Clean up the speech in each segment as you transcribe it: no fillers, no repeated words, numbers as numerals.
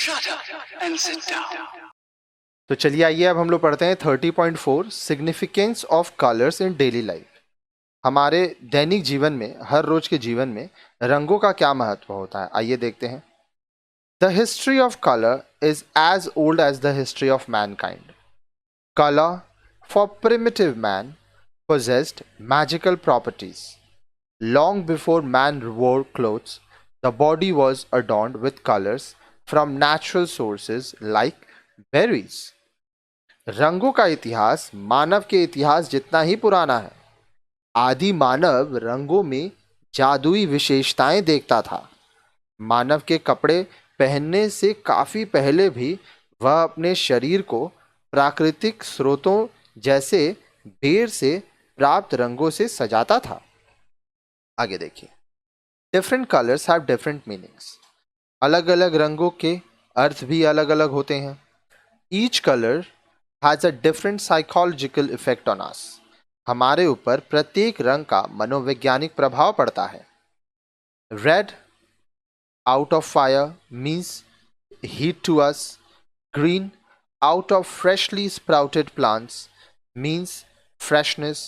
Shut up and sit down. तो चलिए आइए अब हम लोग पढ़ते हैं 30.4 significance of colours in daily life. हमारे दैनिक जीवन में, हर रोज के जीवन में रंगों का क्या महत्व होता है, आइए देखते हैं। The history of colour is as old as the history of mankind. Colour for primitive man possessed magical properties. Long before man wore clothes, the body was adorned with colors from natural sources like berries. रंगों का इतिहास मानव के इतिहास जितना ही पुराना है। आदि मानव रंगों में जादुई विशेषताएं देखता था। मानव के कपड़े पहनने से काफी पहले भी वह अपने शरीर को प्राकृतिक स्रोतों जैसे बेर से प्राप्त रंगों से सजाता था। आगे देखिए। Different colours have different meanings. अलग अलग रंगों के अर्थ भी अलग अलग होते हैं। Each colour has a different psychological effect on us. हमारे ऊपर प्रत्येक रंग का मनोवैज्ञानिक प्रभाव पड़ता है। Red out of fire means heat to us. Green out of freshly sprouted plants means freshness,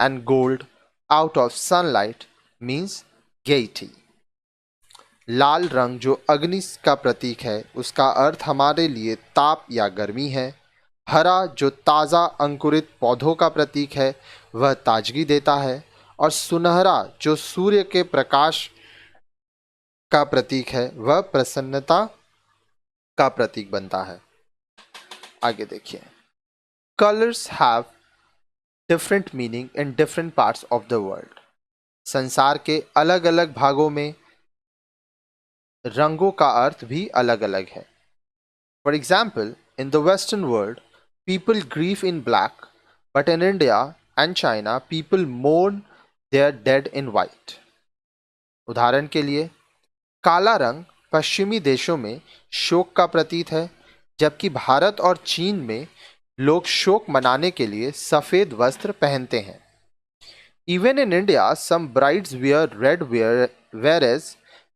and gold out of sunlight means gaiety. लाल रंग जो अग्नि का प्रतीक है, उसका अर्थ हमारे लिए ताप या गर्मी है। हरा जो ताज़ा अंकुरित पौधों का प्रतीक है, वह ताजगी देता है। और सुनहरा जो सूर्य के प्रकाश का प्रतीक है, वह प्रसन्नता का प्रतीक बनता है। आगे देखिए। Colours have different meaning in different parts of the world. संसार के अलग अलग भागों में रंगों का अर्थ भी अलग अलग है। For example, in the western world people grieve in black, but in India and China people mourn their dead in white. उदाहरण के लिए, काला रंग पश्चिमी देशों में शोक का प्रतीक है, जबकि भारत और चीन में लोग शोक मनाने के लिए सफेद वस्त्र पहनते हैं। Even in India some brides wear red whereas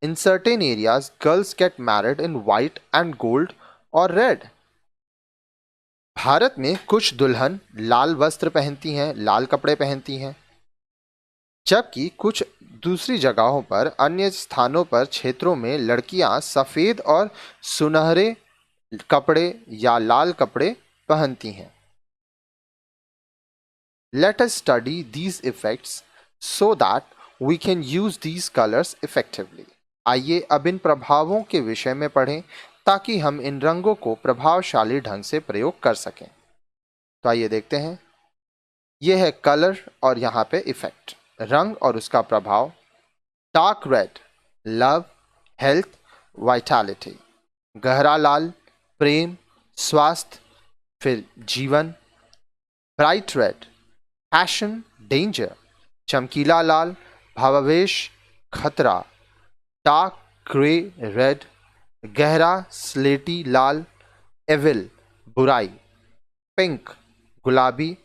in certain areas girls get married in white and gold और रेड। भारत में कुछ दुल्हन लाल वस्त्र पहनती हैं, लाल कपड़े पहनती हैं, जबकि कुछ दूसरी जगहों पर, अन्य स्थानों पर, क्षेत्रों में लड़कियां सफेद और सुनहरे कपड़े या लाल कपड़े पहनती हैं। Let us study these effects so that we can use these colors effectively. आइए अब इन प्रभावों के विषय में पढ़ें ताकि हम इन रंगों को प्रभावशाली ढंग से प्रयोग कर सकें। तो आइए देखते हैं। यह है कलर और यहाँ पे इफेक्ट, रंग और उसका प्रभाव। Dark red love, health, vitality. गहरा लाल प्रेम, स्वास्थ्य, फिर जीवन। Bright red passion, danger. चमकीला लाल भावावेश, खतरा। डार्क ग्रे रेड गहरा स्लेटी लाल, एविल, बुराई। पिंक गुलाबी,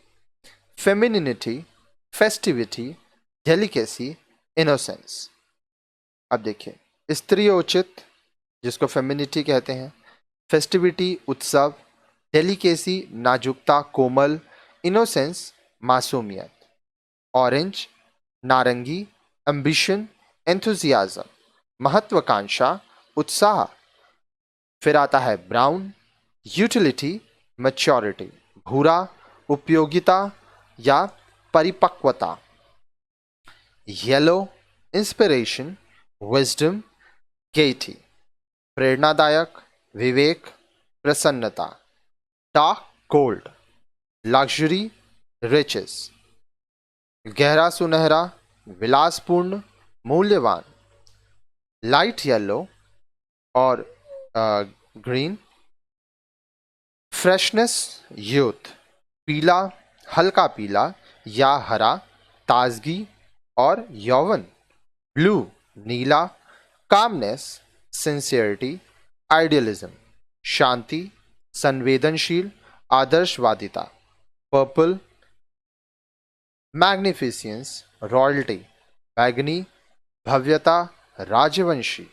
फेमिनिटी, फेस्टिविटी, डेलिकेसी, इनोसेंस। अब देखिए, स्त्रियोचित जिसको फेमिनिटी कहते हैं, फेस्टिविटी उत्सव, डेलिकेसी नाजुकता कोमल, इनोसेंस मासूमियत। ऑरेंज नारंगी, एम्बिशन, एंथुजियाज्म महत्वाकांक्षा, उत्साह। फिर आता है ब्राउन यूटिलिटी, मैच्योरिटी। भूरा उपयोगिता या परिपक्वता। Yellow inspiration, wisdom, gaiety. प्रेरणादायक, विवेक, प्रसन्नता। Dark gold luxury, riches. गहरा सुनहरा विलासपूर्ण, मूल्यवान। लाइट येलो और ग्रीन फ्रेशनेस, यूथ। पीला हल्का पीला या हरा, ताजगी और यौवन। ब्लू नीला, कामनेस, सिंसियरिटी, आइडियलिज्म, शांति, संवेदनशील, आदर्शवादिता। Purple magnificence, royalty. बैगनी भव्यता, राजवंशी।